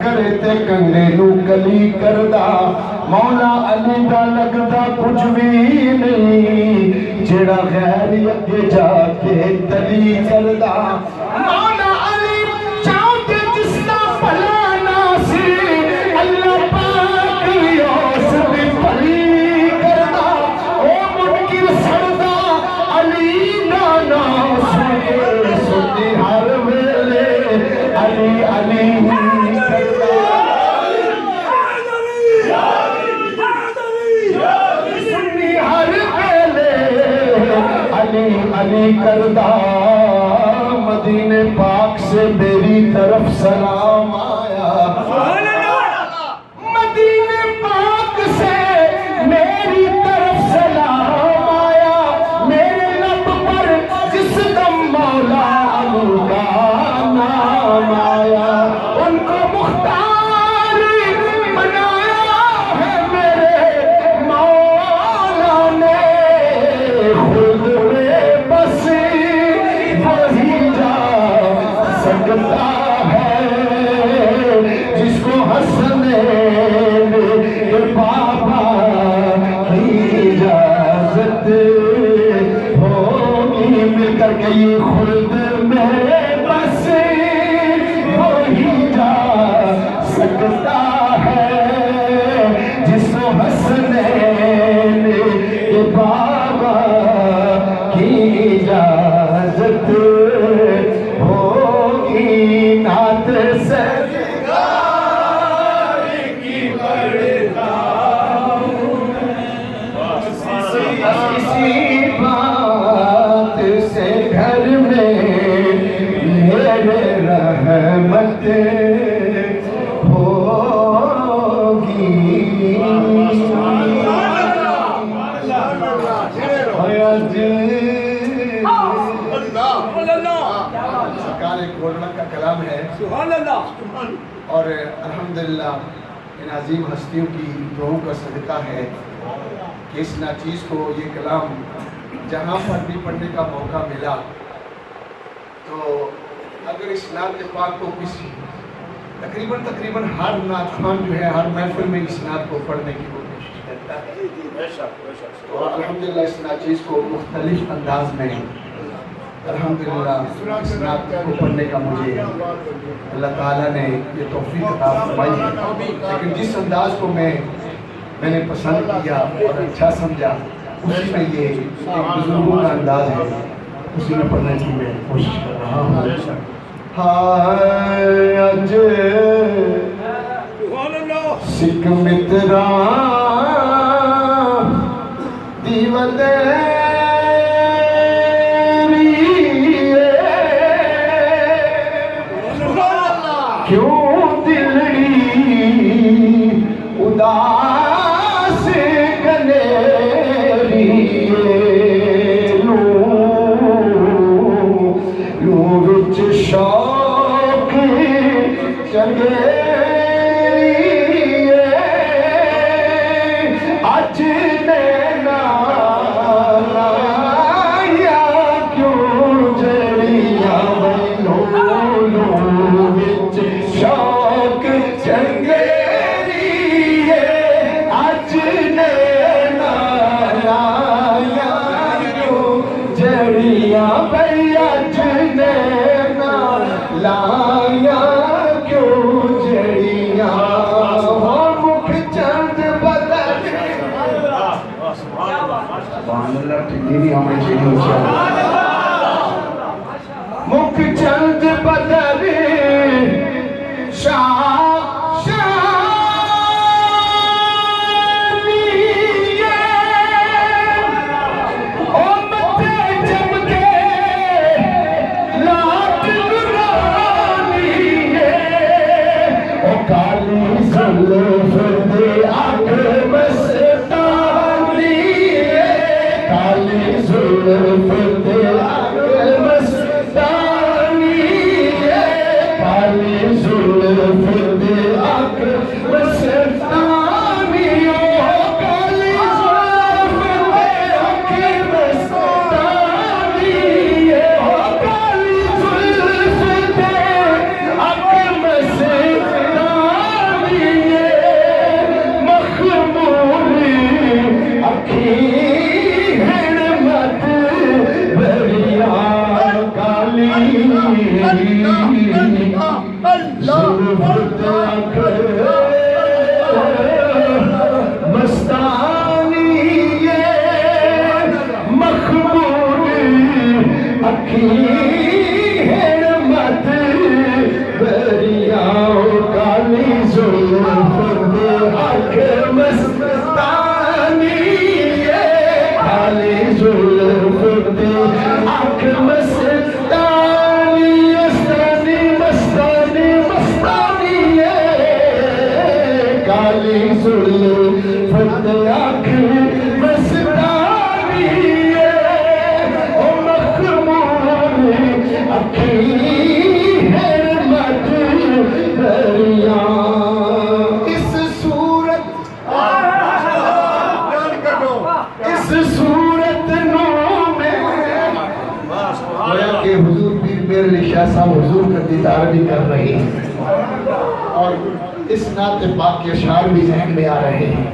کرے تے کنگے نو کلی کردہ مولا علی دا لگدا کچھ بھی نہیں جڑا غیر اگے جا کے تلی کردہ مولا علی چاہتے جس دا بھلا ناسی اللہ پاک اس دی بھلی کردہ او منکر سڑدا علی نانا سنی ہر ویلے علی علی علی کردہ مدینے پاک سے میری طرف سلام آیا مدینے پاک سے میری طرف سلام آیا میرے لب پر جس دم مولا علی کا نام آیا ان کو مختار بنایا ہے میرے مولا نے خود سکتا ہے جس کو حسنین کے بابا کی اجازت ہوگی مل کر کے یہ خلد میں بس وہی جا سکتا ہے جس کو حسنین کے بابا کی اجازت نعت سرکار کی پڑھتا ہوں اسی بات سے گھر میں میرے رحمت ہوگی سرکار گولڈن کا کلام ہے سبحان اللہ اور الحمدللہ ان عظیم ہستیوں کی دعاؤں کا صدقہ ہے کہ اس ناچیز کو یہ کلام جہاں پر بھی پڑھنے کا موقع ملا تو اگر اس نعت پاک کو کسی تقریباً ہر نعت خوان جو ہے ہر محفل میں اس نعت کو پڑھنے کی کوشش کرتا ہے اور الحمدللہ اس ناچیز کو مختلف انداز میں الحمدللہ اس نعت کو پڑھنے کا مجھے اللہ تعالیٰ نے یہ توفیق عطا فرمائی لیکن جس انداز کو میں نے پسند کیا اور اچھا سمجھا اسی میں یہ ایک بزرگوں کا انداز ہے اسی میں پڑھنے کی میں کوشش کر رہا ہوں آج سکھ مترا دیوتے کیوں دلڑی اداس گلیری لوں وچ شوق چنگیری اج نینا لایا کیوں جڑیاں شوق چنگیری اج نینا لایا کیوں جڑیاں بھئی اج نینا لایا کیوں جڑیاں مکھ چند بدل سبحان اللہ ٹھیک ہمیں چاہیے مکھ چند بدل مستانی مخمور اکھی مت بریاں کالی زلف اکھ مستانی کالی زلف اکھ مستانی مستانی مستانی مستانی کالی زلف اکھ مستانی او مخمور اکھی صاحب حضور کا دیدار بھی کر رہے ہیں اور اس نعت پاک کے اشعار بھی ذہن میں آ رہے ہیں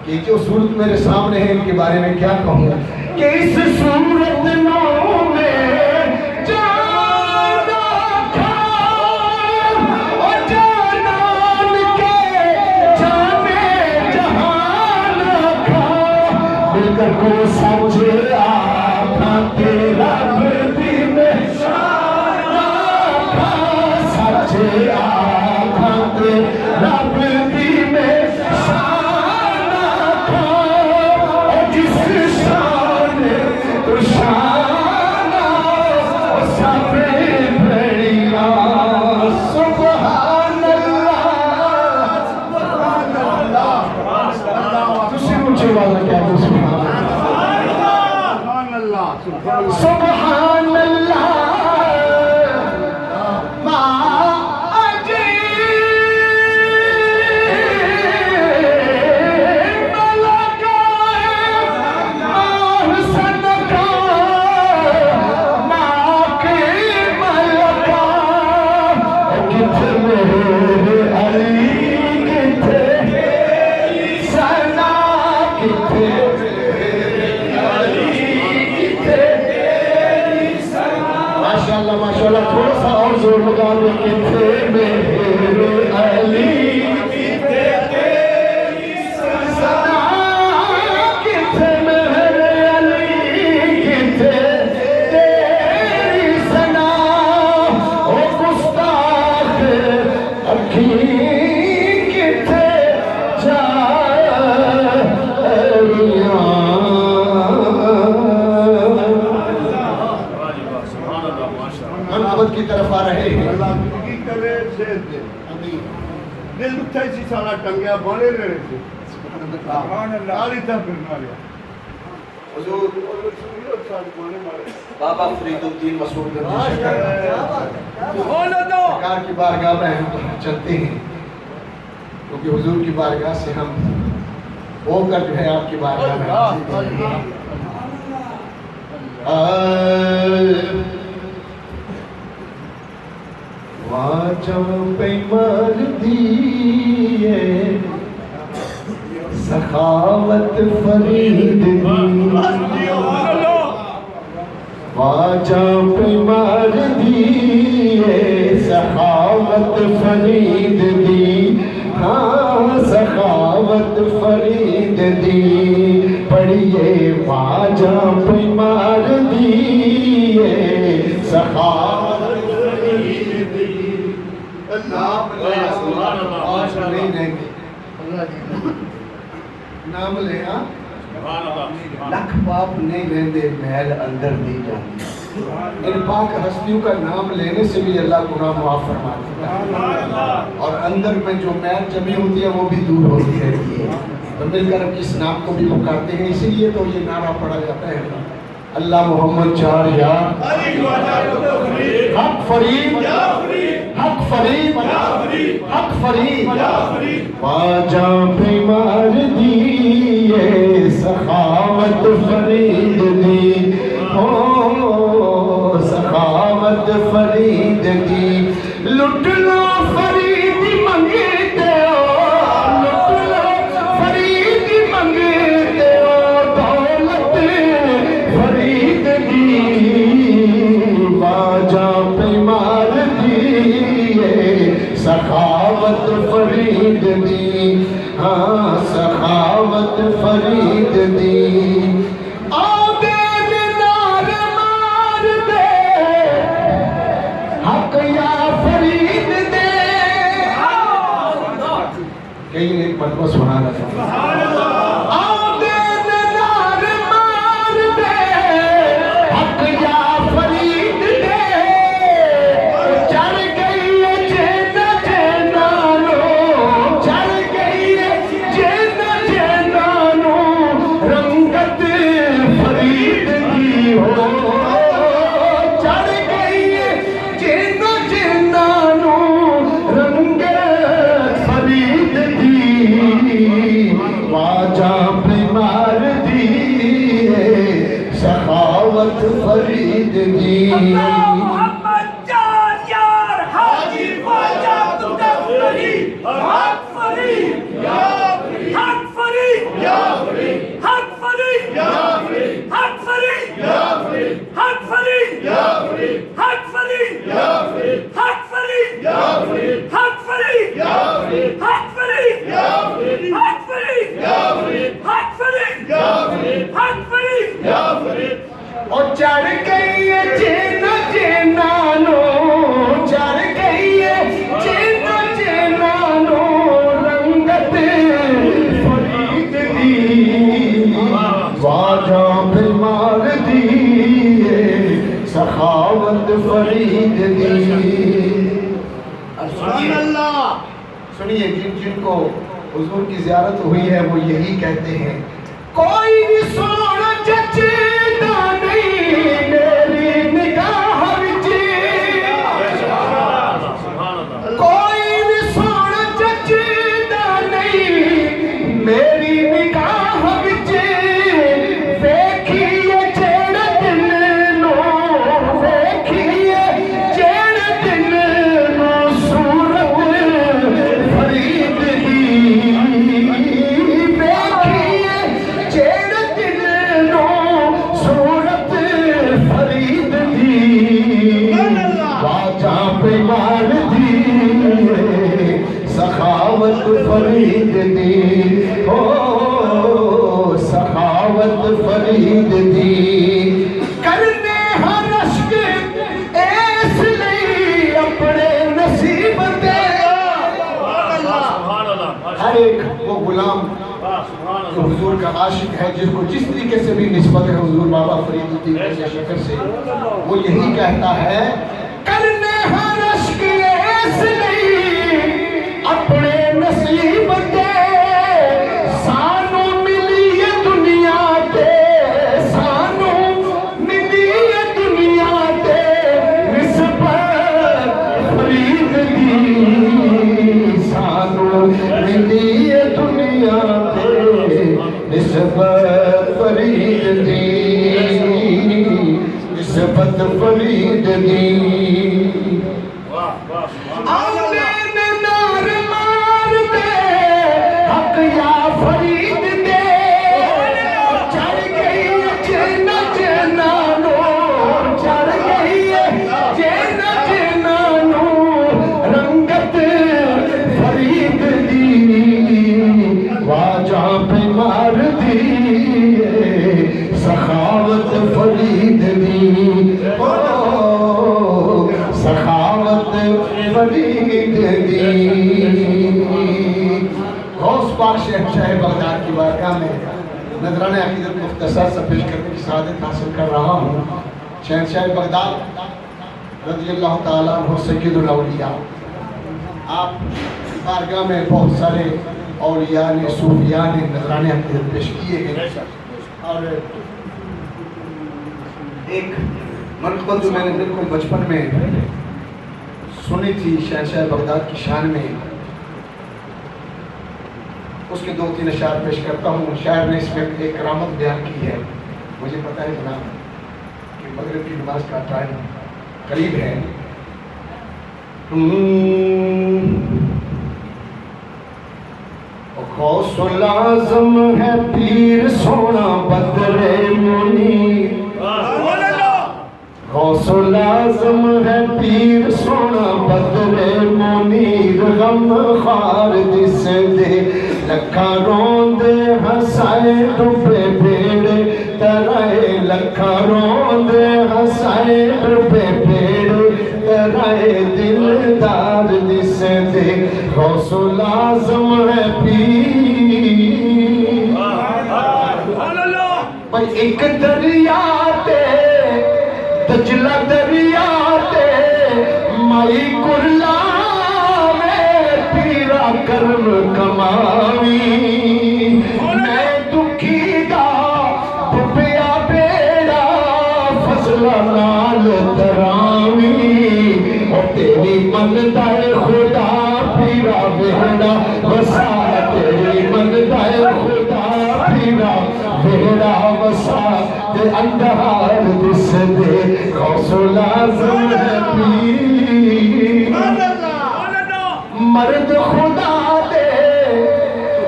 کہ جو صورت میرے سامنے ہے ان کے بارے میں کیا کہوں کہ اس صورت نو میں جانا تھا اور جانان کے جانے جہان تھا مل کر کو سمجھ آقا تیرا بدی میں رب دی میں شان تھا جس شان تو شان سب بڑیا سبحان اللہ سبحان اللہ تسی اونچی آواز کیا کہ سبحان اللہ سبحان اللہ ماشاءاللہ تھوڑا سا اور زور لگا دے کہ تھے میرے علی تیری سنا کہ تھے میرے علی کہ تھے تیری سنا او گستاخ اکھی کہ تھے جاریاں منابت کی طرف آ رہے ہیں اللہ کی کرے شہد دے دل اٹھائی سی سالا ٹنگیا بانے رہے تھے سبحان اللہ آلی تھا پھر ماریا حضور بابا فرید الدین مسعود سرکار کی بارگاہ میں ہم چلتے ہیں کیونکہ حضور کی بارگاہ سے ہم ہو کر جو ہے آپ کی بارگاہ میں واجہ پہ مردی ہے سخاوت فرید دی واجہ پہ مردی ہے سخاوت فرید دی ہاں سخاوت فرید دی پڑھئے واجہ پہ مردی ہے سخاوت نام لے لکھ پاپ نہیں لیندے محل اندر دی جاتی ان پاک ہستیوں کا نام لینے سے بھی اللہ گناہ معاف فرما دیتا ہے اور اندر میں جو محل جمی ہوتی ہے وہ بھی دور ہوتی رہتی ہے تو مل کر کس نام کو بھی پکارتے ہیں اسی لیے تو یہ نعرہ پڑھا جاتا ہے اللہ محمد چار یا حق فرید حق فرید حق فرید واجہ بیمار دیئے سخاوت فرید دی ہو سخاوت فرید دی لٹ لو فرید منگتے ہو لٹ لو فرید منگتے ہو دولت فرید دی واجہ بیمار دیئے سخاوت سخاوت فرید دی، ہاں سخاوت فرید دی، آدے نار مار دے حق یا فرید دے. کہیں ایک مرتبہ سبحان اللہ. فرید دی محمد جان یار حاجی خواجہ مظفری حق فرید یا فرید حق فرید یا فرید حق فرید یا فرید حق فرید یا فرید حق فرید یا فرید حق فرید یا فرید حق فرید یا فرید حق فرید یا فرید حق فرید یا فرید حق فرید یا فرید حق فرید یا فرید حق فرید یا فرید. اور چڑھ گئی ہے جینا جینانو، چڑھ گئی ہے جینا جینانو رنگت فرید دی، واجہ بیمار دی سخاوت فرید دی. سنیے جن کو حضور کی زیارت ہوئی ہے وہ یہی کہتے ہیں، کوئی نہیں سونا چچے فرید دی، او سخاوت فرید دی، کرنے ہر عشق اس لئی اپنے نصیب دے. ہر ایک وہ غلام جو حضور کا عاشق ہے، جس کو جس طریقے سے بھی نسبت ہے حضور بابا فرید الدین کے شکر سے، وہ یہی کہتا ہے، کرنے ہر عشق اس لئی اپنے نصیب دے، سانو ملی ہے دنیا تے، سانو ملی ہے دنیا تے نسبت فرید دی، سانو ملی ہے دنیا تے نسبت فرید دی، نسبت فرید دی. سخاوت فرید دی، سخاوت فرید دی. غوث پاک شہنشاہ بغداد کی بارگاہ میں نذرانہ عقیدت مختصر سا پیش کرنے کی سعادت حاصل کر رہا ہوں. شہنشاہ بغداد رضی اللہ تعالیٰ عنہ سید الاولیاء، آپ بارگاہ میں بہت سارے اولیاء نے، صوفیاء نے نذرانے عقیدت پیش کیے گئے. اور ایک مرتبہ جو میں نے بالکل بچپن میں سنی تھی شہنشاہ بغداد کی شان میں، اس کے 2-3 اشعار پیش کرتا ہوں. شاعر نے اس میں ایک کرامت بیان کی ہے. مجھے پتہ ہے جناب کہ مغرب کی نماز کا ٹائم قریب ہے. غوث العظم ہے پیر سونا بدر منی، غوث العظم ہے پیر سونا بدر منیر غم خار دس دے لکھا روندے ہسائے ڈوبے بھیڑے ترائے لکھا روندے ہسائے ڈوبے بھیڑے ترائے دلدار دس دے غوث العظم ہے پیر بھائی ایک دریا تے دجلہ دریا تے مائی کرلا میں پیرا کرم کماوی میں دکھی دا پپیا بیڑا فضلہ نال تراوی اور تیری من دائے خدا پیرا بیڑا وسا تیری من دائے خدا پیرا بیڑا وسا تے اندھار دس دے غوث العظم ہے پیر مرد خدا دے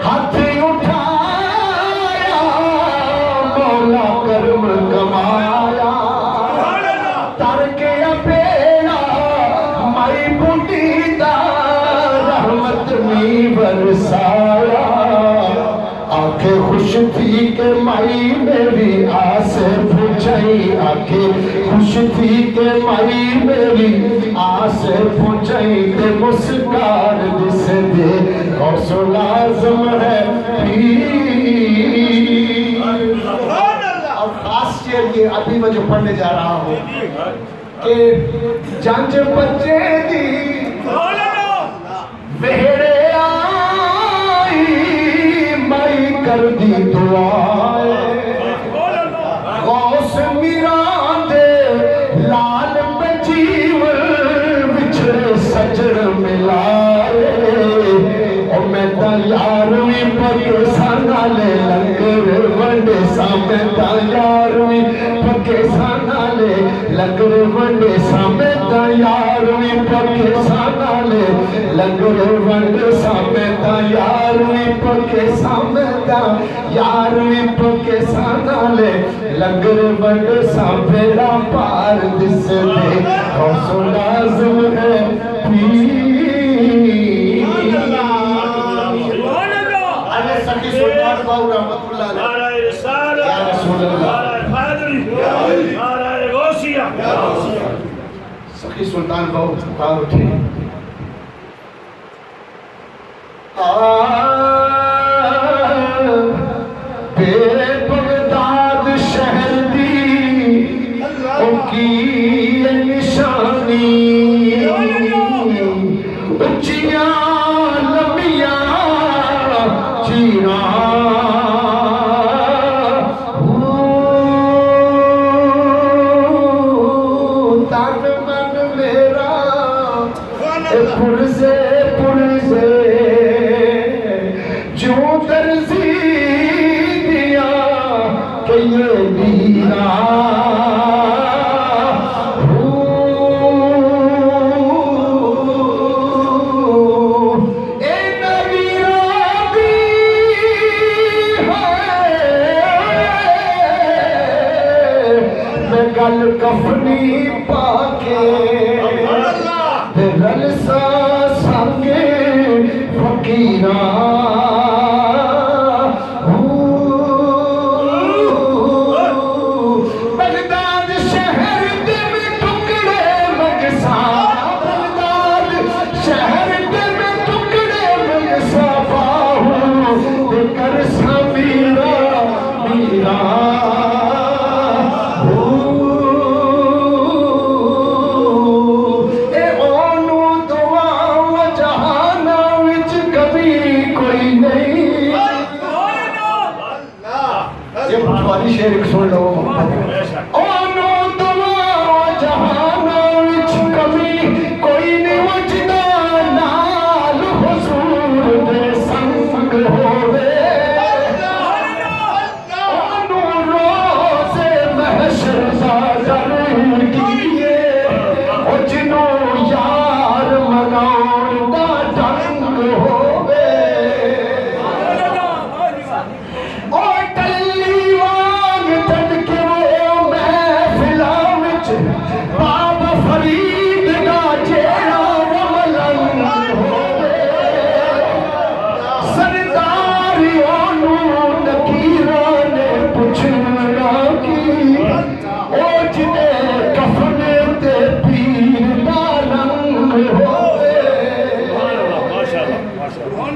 ہاتھ اٹھایا مولا کرم کمایا تر کے بیڑا مائی بوٹی دا رحمت می برسایا آنکھیں خوش تھی کہ مائی میری آس پہنچائی آنکھیں خوش تھی کہ مائی میری آس پہنچائی تے مسکار دس دے غوث العظم ہے پیر اور خاص شعر یہ ابھی میں جو پڑھنے جا رہا ہوں کہ جانچ بچے دی وہڑے کر دی دعائے غوث میران دے لال بجیور بچھڑے سجر ملائے اور میں تا یارویں پاکستانہ لے لنگر ونڈے سامنے تا یارویں پاکستانہ لے لنگر ونڈے سامنے تا یارویں پاکستانہ لے لنگر ونڈے سامنے تا یارویں پاکستانہ تا یارویں پاکستانہ لے لنگر ونڈے سامنے را پار دس دے غوث العظم ہے پیر سخی سلطان باو رحمت اللہ علیہ یا رسول اللہ سخی سلطان باو باو اٹھے بے بغداد شہر دی ان کی نشانی اچھیاں لمبیاں پرزے پرزے جو درزی دیا کہ یہ دینا اے نبیرہ بھی ہے میں گل کفنی پاکے رل سا سانگے فقیران بغداد شہر دے میں ٹکڑے مگسا بغداد شہر دے میں ٹکڑے مگسا باہو دے کر سا میرا میرا شیر ایک سن لو اونو دعا جہانا وچ کبھی کوئی نہیں وجدا نال حضور دے سنگ ہووے اونو روزے محشر دا ضرور کیے او جنوں یار مناؤن دا ڈنگ ہووے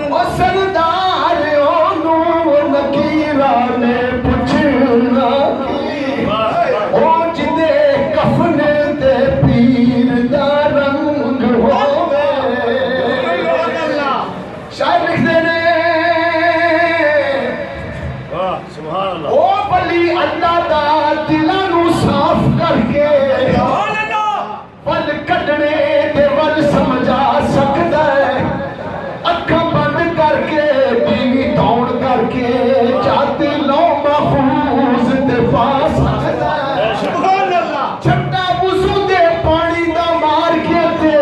او سردار اونوں نکیرا نے پوچھنا کی او جدے کفن تے پیر دا رنگ ہووے شاعر لکھدے نے او بلی اللہ دا دلاں نوں صاف کر کے ول کڈنے تے ول سمجھا سکدا ہے اکھاں بند کر کے بیوی توڑ کر کے جاتی لو محفوظ تے پا سکدا ہے چھٹا وضو دے پانی دا مار کے تے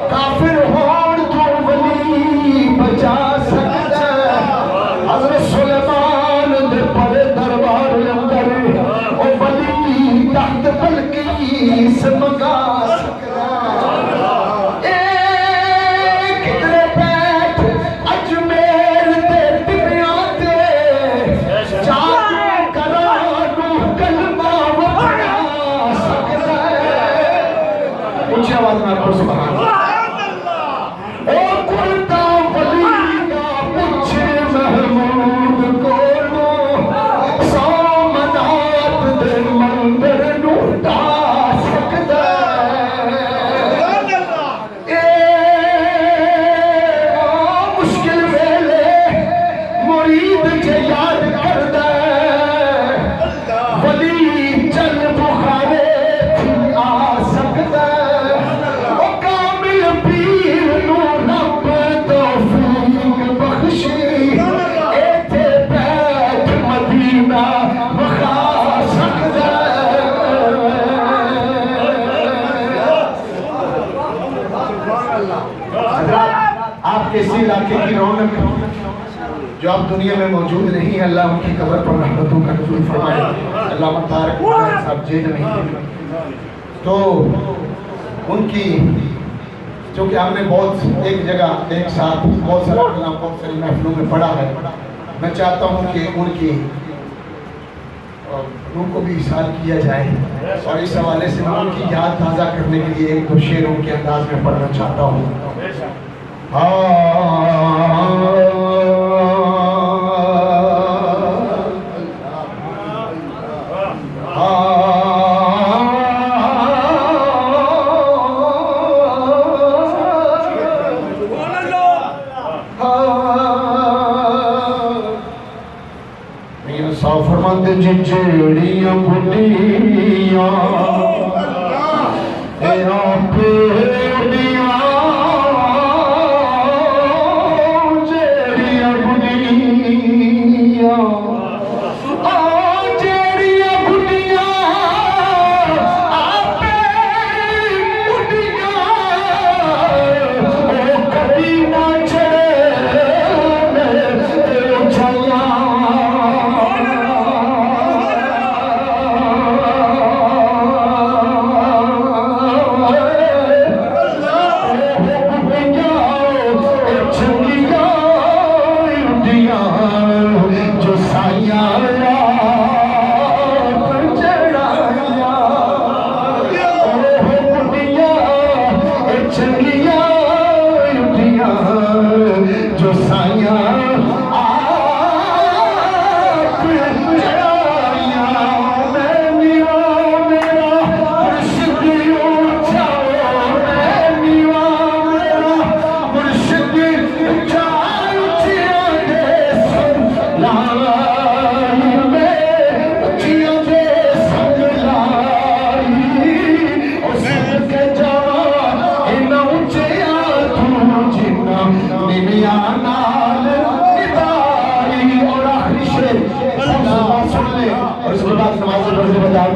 کافر ہون تو ولی بچا سکدا ہے حضرت سلیمان دے بڑے دربار اندر او ولی تحت بلقیس منگا اسی علاقے کی رونق جو اب دنیا میں موجود نہیں ہے اللہ ان کی قبر پر رحمتوں کا نزول فرمائے اللہ طارق صاحب جیل میں ہیں تو ان کی جو کہ ہم نے بہت ایک جگہ ایک ساتھ بہت سارا کلام بہت ساری محفلوں میں پڑھا ہے میں چاہتا ہوں کہ ان کی روح کو بھی احسان کیا جائے اور اس حوالے سے میں ان کی یاد تازہ کرنے کے لیے ایک دو شعر ان کے انداز میں پڑھنا چاہتا ہوں فرماتے جڑیاں بڑیاں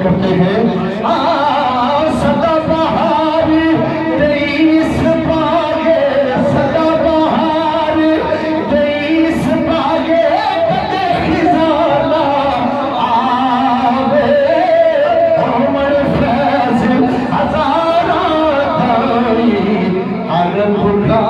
کرتے ہیں صدا بہاری تیس باغے صدا بہاری تیس باغے کدے خزانہ آوے عمر فیض ہزارہ دائی ہر بھلا